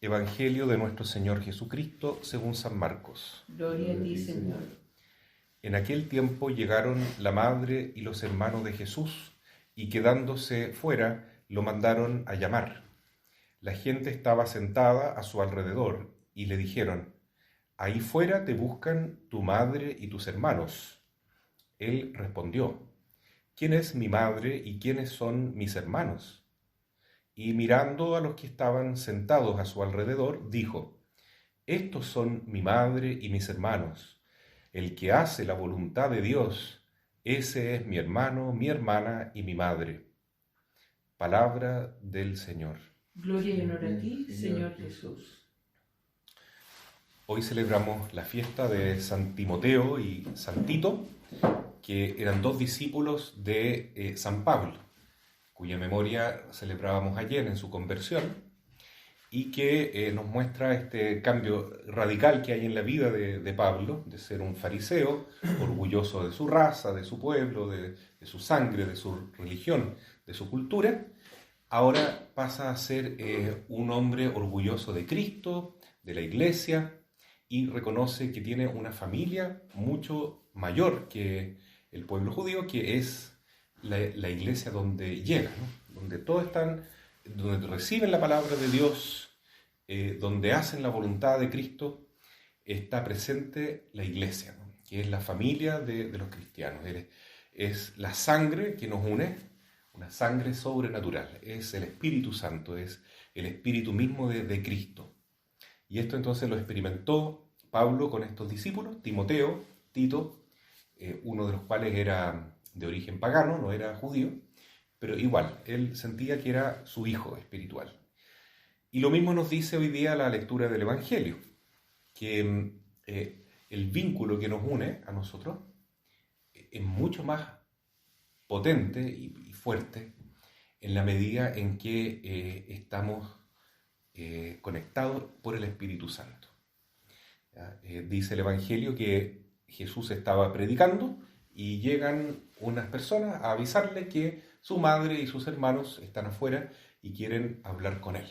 Evangelio de nuestro Señor Jesucristo según San Marcos. Gloria a ti, Señor. En aquel tiempo llegaron la madre y los hermanos de Jesús, y quedándose fuera, lo mandaron a llamar. La gente estaba sentada a su alrededor, y le dijeron: «Ahí fuera te buscan tu madre y tus hermanos». Él respondió: «¿Quién es mi madre y quiénes son mis hermanos?». Y mirando a los que estaban sentados a su alrededor, dijo: «Estos son mi madre y mis hermanos. El que hace la voluntad de Dios, ese es mi hermano, mi hermana y mi madre». Palabra del Señor. Gloria y honor a ti, Señor Jesús. Hoy celebramos la fiesta de San Timoteo y San Tito, que eran dos discípulos de San Pablo, cuya memoria celebrábamos ayer en su conversión, y que nos muestra este cambio radical que hay en la vida de Pablo, de ser un fariseo, orgulloso de su raza, de su pueblo, de su sangre, de su religión, de su cultura. Ahora pasa a ser un hombre orgulloso de Cristo, de la Iglesia, y reconoce que tiene una familia mucho mayor que el pueblo judío, que es la iglesia donde llega, ¿no? Donde todos están, donde reciben la palabra de Dios, donde hacen la voluntad de Cristo, está presente la iglesia, ¿no? Que es la familia de los cristianos. Es la sangre que nos une, una sangre sobrenatural, es el Espíritu Santo, es el Espíritu mismo de Cristo. Y esto entonces lo experimentó Pablo con estos discípulos, Timoteo, Tito, uno de los cuales era de origen pagano, no era judío, pero igual, él sentía que era su hijo espiritual. Y lo mismo nos dice hoy día la lectura del Evangelio, que el vínculo que nos une a nosotros es mucho más potente y fuerte en la medida en que estamos conectados por el Espíritu Santo. Dice el Evangelio que Jesús estaba predicando y llegan unas personas a avisarle que su madre y sus hermanos están afuera y quieren hablar con él.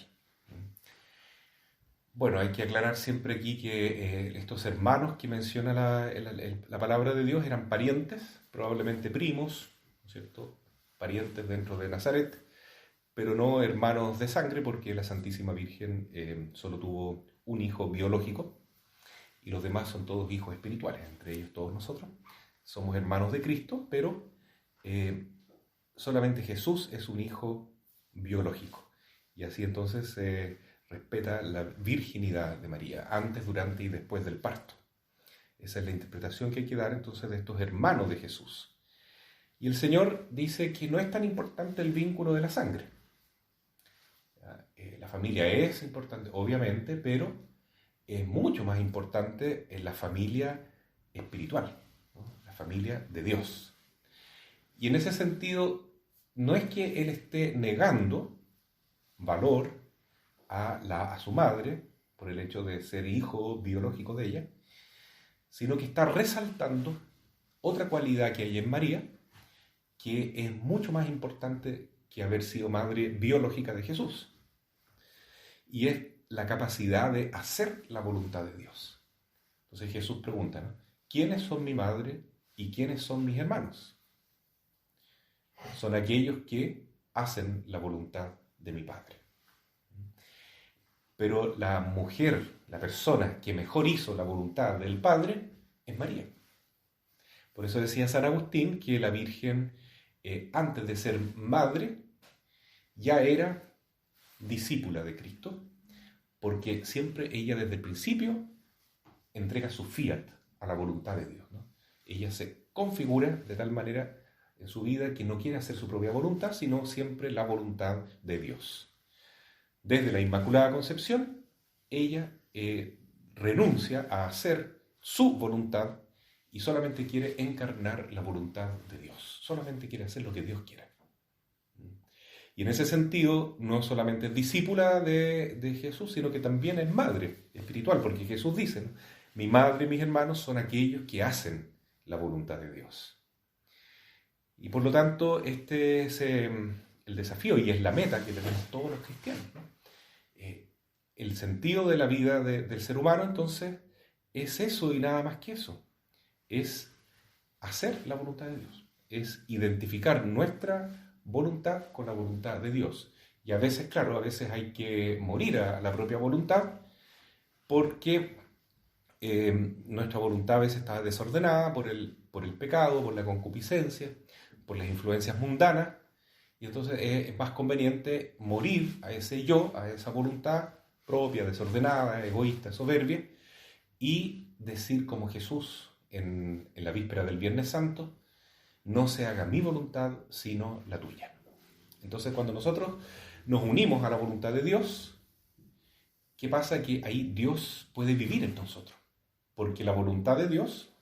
Bueno, hay que aclarar siempre aquí que estos hermanos que menciona la palabra de Dios eran parientes, probablemente primos, ¿no es cierto? Parientes dentro de Nazaret, pero no hermanos de sangre, porque la Santísima Virgen solo tuvo un hijo biológico y los demás son todos hijos espirituales, entre ellos todos nosotros. Somos hermanos de Cristo, pero solamente Jesús es un hijo biológico. Y así entonces se respeta la virginidad de María, antes, durante y después del parto. Esa es la interpretación que hay que dar entonces de estos hermanos de Jesús. Y el Señor dice que no es tan importante el vínculo de la sangre. La familia es importante, obviamente, pero es mucho más importante en la familia espiritual, ¿no? La familia de Dios. Y en ese sentido, no es que Él esté negando valor a su madre por el hecho de ser hijo biológico de ella, sino que está resaltando otra cualidad que hay en María, que es mucho más importante que haber sido madre biológica de Jesús. Y es la capacidad de hacer la voluntad de Dios. Entonces Jesús pregunta, ¿no? ¿Quiénes son mi madre y quiénes son mis hermanos? Son aquellos que hacen la voluntad de mi Padre. Pero la mujer, la persona que mejor hizo la voluntad del Padre, es María. Por eso decía San Agustín que la Virgen, antes de ser madre, ya era discípula de Cristo, porque siempre ella desde el principio entrega su fiat a la voluntad de Dios, ¿no? Ella se configura de tal manera en su vida que no quiere hacer su propia voluntad, sino siempre la voluntad de Dios. Desde la Inmaculada Concepción, ella renuncia a hacer su voluntad y solamente quiere encarnar la voluntad de Dios. Solamente quiere hacer lo que Dios quiera. Y en ese sentido, no solamente es discípula de Jesús, sino que también es madre espiritual, porque Jesús dice, ¿no? Mi madre y mis hermanos son aquellos que hacen la voluntad de Dios. Y por lo tanto, este es el desafío y es la meta que tenemos todos los cristianos, ¿no? el sentido de la vida del ser humano, entonces, es eso y nada más que eso. Es hacer la voluntad de Dios. Es identificar nuestra voluntad con la voluntad de Dios. Y a veces, claro, a veces hay que morir a la propia voluntad porque nuestra voluntad a veces está desordenada por el pecado, por la concupiscencia, por las influencias mundanas. Y entonces es más conveniente morir a ese yo, a esa voluntad propia, desordenada, egoísta, soberbia, y decir como Jesús en la víspera del Viernes Santo: no se haga mi voluntad, sino la tuya. Entonces, cuando nosotros nos unimos a la voluntad de Dios, ¿qué pasa? Que ahí Dios puede vivir en nosotros, porque la voluntad de Dios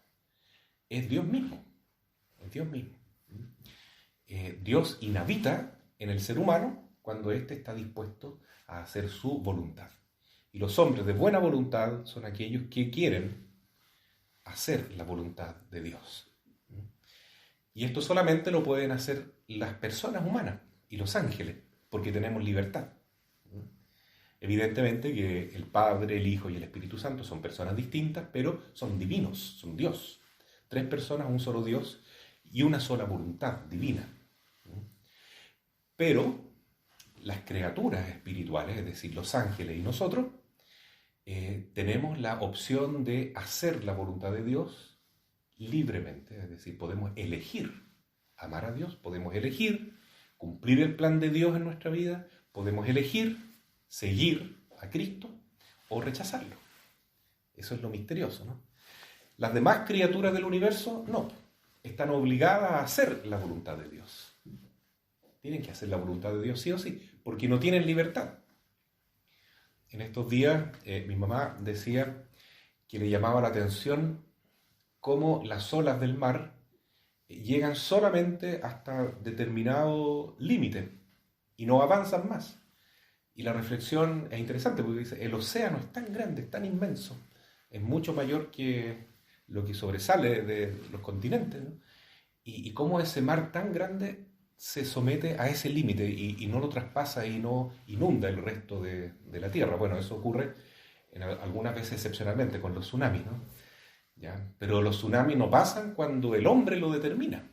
es Dios mismo, es Dios mismo. Dios inhabita en el ser humano cuando éste está dispuesto a hacer su voluntad. Y los hombres de buena voluntad son aquellos que quieren hacer la voluntad de Dios. Y esto solamente lo pueden hacer las personas humanas y los ángeles, porque tenemos libertad. Evidentemente que el Padre, el Hijo y el Espíritu Santo son personas distintas, pero son divinos, son Dios. 3 personas, un solo Dios y una sola voluntad divina. Pero las criaturas espirituales, es decir, los ángeles y nosotros, tenemos la opción de hacer la voluntad de Dios libremente, es decir, podemos elegir amar a Dios, podemos elegir cumplir el plan de Dios en nuestra vida, podemos elegir seguir a Cristo o rechazarlo. Eso es lo misterioso, ¿no? Las demás criaturas del universo no, están obligadas a hacer la voluntad de Dios. Tienen que hacer la voluntad de Dios sí o sí, porque no tienen libertad. En estos días mi mamá decía que le llamaba la atención cómo las olas del mar llegan solamente hasta determinado límite y no avanzan más. Y la reflexión es interesante porque dice, el océano es tan grande, es tan inmenso, es mucho mayor que lo que sobresale de los continentes, ¿no? Y cómo ese mar tan grande se somete a ese límite y no lo traspasa y no inunda el resto de la Tierra. Bueno, eso ocurre algunas veces excepcionalmente con los tsunamis, ¿no? ¿Ya? Pero los tsunamis no pasan cuando el hombre lo determina.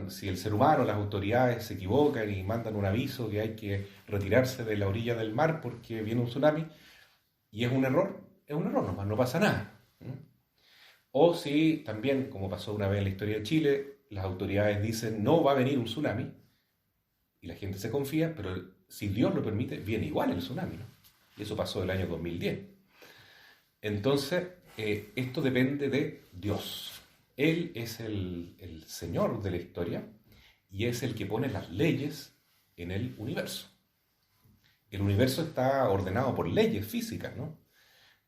Si el ser humano, las autoridades se equivocan y mandan un aviso que hay que retirarse de la orilla del mar porque viene un tsunami y es un error nomás, no pasa nada. O si también, como pasó una vez en la historia de Chile, las autoridades dicen no va a venir un tsunami y la gente se confía, pero si Dios lo permite, viene igual el tsunami, ¿no? Y eso pasó el año 2010. Entonces, esto depende de Dios. Él es el Señor de la historia y es el que pone las leyes en el universo. El universo está ordenado por leyes físicas, ¿no?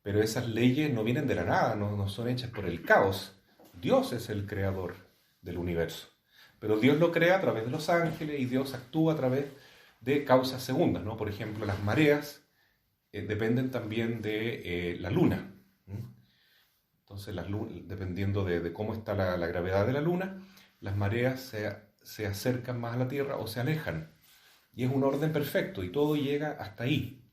Pero esas leyes no vienen de la nada, no son hechas por el caos. Dios es el creador del universo. Pero Dios lo crea a través de los ángeles y Dios actúa a través de causas segundas, ¿no? Por ejemplo, las mareas dependen también de la luna. Entonces, dependiendo de cómo está la gravedad de la luna, las mareas se acercan más a la Tierra o se alejan. Y es un orden perfecto y todo llega hasta ahí.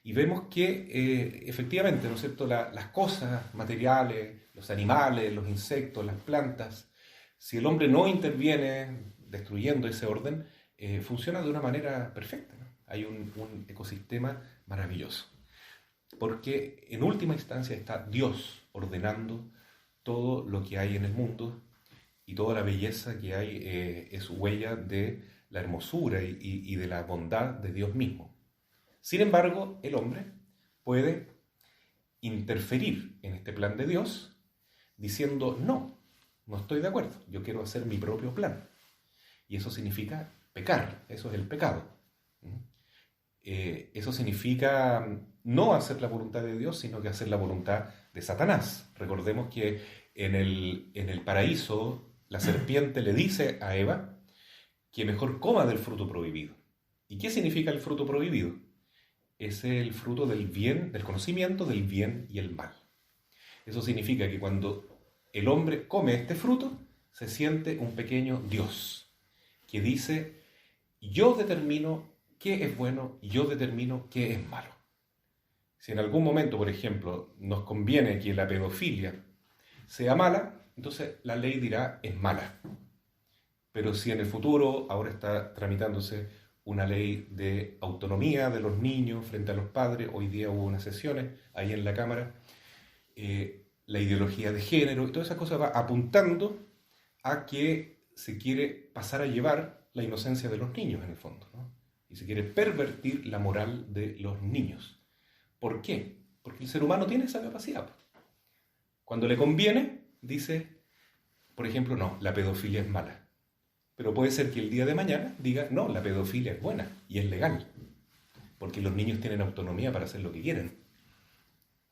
Y vemos que efectivamente, ¿no es cierto?, las cosas materiales, los animales, los insectos, las plantas, si el hombre no interviene destruyendo ese orden, funciona de una manera perfecta, ¿no? Hay un ecosistema maravilloso. Porque en última instancia está Dios ordenando todo lo que hay en el mundo y toda la belleza que hay es huella de la hermosura y de la bondad de Dios mismo. Sin embargo, el hombre puede interferir en este plan de Dios diciendo no estoy de acuerdo, yo quiero hacer mi propio plan. Y eso significa pecar, eso es el pecado. Eso significa no hacer la voluntad de Dios, sino que hacer la voluntad de Satanás. Recordemos que en el paraíso la serpiente le dice a Eva que mejor coma del fruto prohibido. ¿Y qué significa el fruto prohibido? Es el fruto del bien, del conocimiento del bien y el mal. Eso significa que cuando el hombre come este fruto, se siente un pequeño Dios que dice, yo determino qué es bueno y yo determino qué es malo. Si en algún momento, por ejemplo, nos conviene que la pedofilia sea mala, entonces la ley dirá es mala. Pero si en el futuro, ahora está tramitándose una ley de autonomía de los niños frente a los padres, hoy día hubo unas sesiones ahí en la Cámara, la ideología de género y toda esa cosa va apuntando a que se quiere pasar a llevar la inocencia de los niños en el fondo, ¿no? Y se quiere pervertir la moral de los niños. ¿Por qué? Porque el ser humano tiene esa capacidad. Cuando le conviene, dice, por ejemplo, no, la pedofilia es mala. Pero puede ser que el día de mañana diga, no, la pedofilia es buena y es legal, porque los niños tienen autonomía para hacer lo que quieren.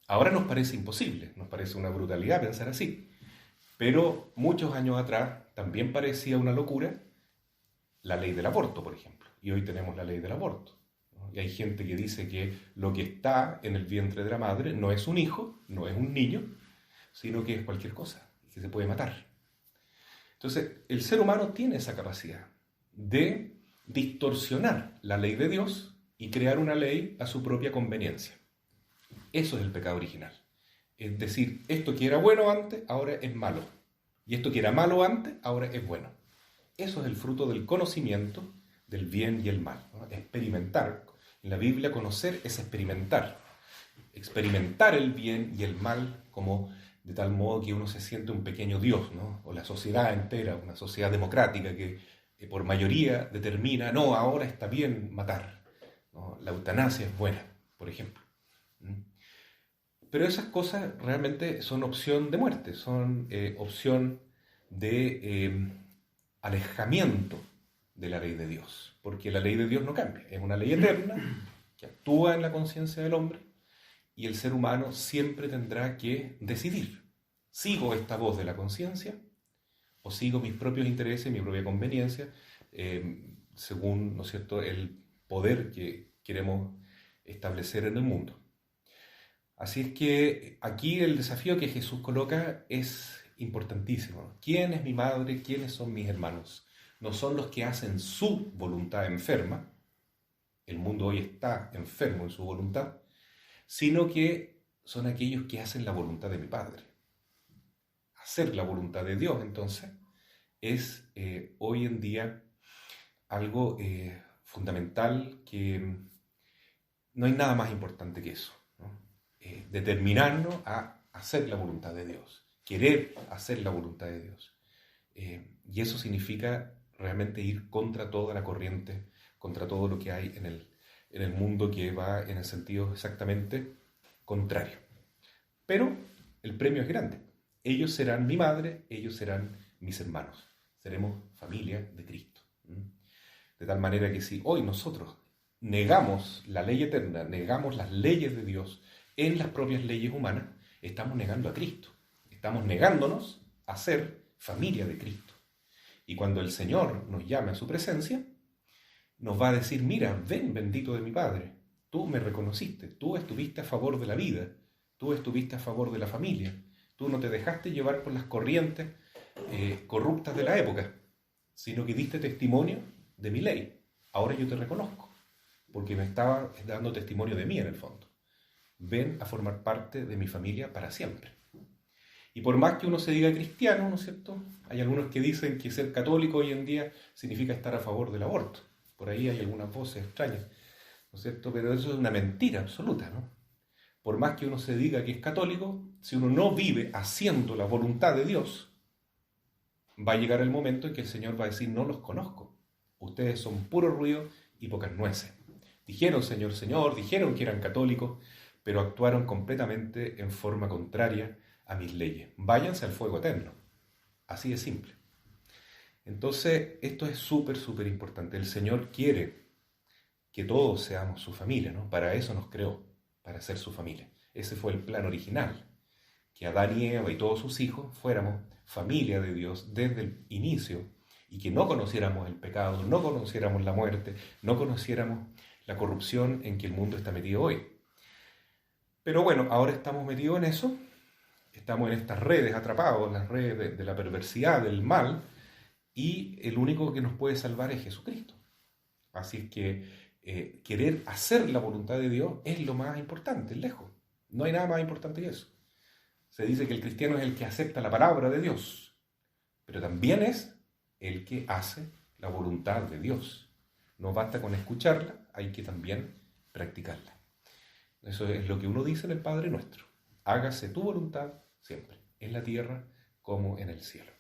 Ahora nos parece imposible, nos parece una brutalidad pensar así, pero muchos años atrás también parecía una locura la ley del aborto, por ejemplo, y hoy tenemos la ley del aborto, ¿no? Y hay gente que dice que lo que está en el vientre de la madre no es un hijo, no es un niño, sino que es cualquier cosa, que se puede matar. Entonces, el ser humano tiene esa capacidad de distorsionar la ley de Dios y crear una ley a su propia conveniencia. Eso es el pecado original. Es decir, esto que era bueno antes, ahora es malo. Y esto que era malo antes, ahora es bueno. Eso es el fruto del conocimiento del bien y el mal, ¿no? Experimentar. En la Biblia, conocer es experimentar. Experimentar el bien y el mal como de tal modo que uno se siente un pequeño Dios, ¿no? O la sociedad entera, una sociedad democrática que por mayoría determina, no, ahora está bien matar, ¿no? La eutanasia es buena, por ejemplo. Pero esas cosas realmente son opción de muerte, son opción de alejamiento de la ley de Dios, porque la ley de Dios no cambia, es una ley eterna que actúa en la conciencia del hombre y el ser humano siempre tendrá que decidir, ¿sigo esta voz de la conciencia o sigo mis propios intereses, mi propia conveniencia, según, ¿no es cierto?, el poder que queremos establecer en el mundo? Así es que aquí el desafío que Jesús coloca es importantísimo. ¿Quién es mi madre? ¿Quiénes son mis hermanos? No son los que hacen su voluntad enferma, el mundo hoy está enfermo en su voluntad, sino que son aquellos que hacen la voluntad de mi Padre. Hacer la voluntad de Dios, entonces, es hoy en día algo fundamental, que no hay nada más importante que eso, ¿no? Determinarnos a hacer la voluntad de Dios, querer hacer la voluntad de Dios. Y eso significa realmente ir contra toda la corriente, contra todo lo que hay en el mundo, que va en el sentido exactamente contrario. Pero el premio es grande. Ellos serán mi madre, ellos serán mis hermanos. Seremos familia de Cristo. De tal manera que si hoy nosotros negamos la ley eterna, negamos las leyes de Dios en las propias leyes humanas, estamos negando a Cristo. Estamos negándonos a ser familia de Cristo. Y cuando el Señor nos llame a su presencia, nos va a decir, mira, ven bendito de mi Padre, tú me reconociste, tú estuviste a favor de la vida, tú estuviste a favor de la familia, tú no te dejaste llevar por las corrientes corruptas de la época, sino que diste testimonio de mi ley. Ahora yo te reconozco, porque me estaba dando testimonio de mí en el fondo. Ven a formar parte de mi familia para siempre. Y por más que uno se diga cristiano, ¿no es cierto?, hay algunos que dicen que ser católico hoy en día significa estar a favor del aborto. Por ahí hay algunas voces extrañas, ¿no es cierto? Pero eso es una mentira absoluta, ¿no? Por más que uno se diga que es católico, si uno no vive haciendo la voluntad de Dios, va a llegar el momento en que el Señor va a decir, no los conozco. Ustedes son puro ruido y pocas nueces. Dijeron Señor, Señor, dijeron que eran católicos, pero actuaron completamente en forma contraria a mis leyes. Váyanse al fuego eterno. Así de simple. Entonces, esto es súper, súper importante. El Señor quiere que todos seamos su familia, ¿no? Para eso nos creó, para ser su familia. Ese fue el plan original, que Adán y Eva y todos sus hijos fuéramos familia de Dios desde el inicio, y que no conociéramos el pecado, no conociéramos la muerte, no conociéramos la corrupción en que el mundo está metido hoy. Pero bueno, ahora estamos metidos en eso, estamos en estas redes, atrapados en las redes de la perversidad, del mal, y el único que nos puede salvar es Jesucristo. Así es que querer hacer la voluntad de Dios es lo más importante, lejos. No hay nada más importante que eso. Se dice que el cristiano es el que acepta la palabra de Dios, pero también es el que hace la voluntad de Dios. No basta con escucharla, hay que también practicarla. Eso es lo que uno dice en el Padre Nuestro. Hágase tu voluntad siempre, en la tierra como en el cielo.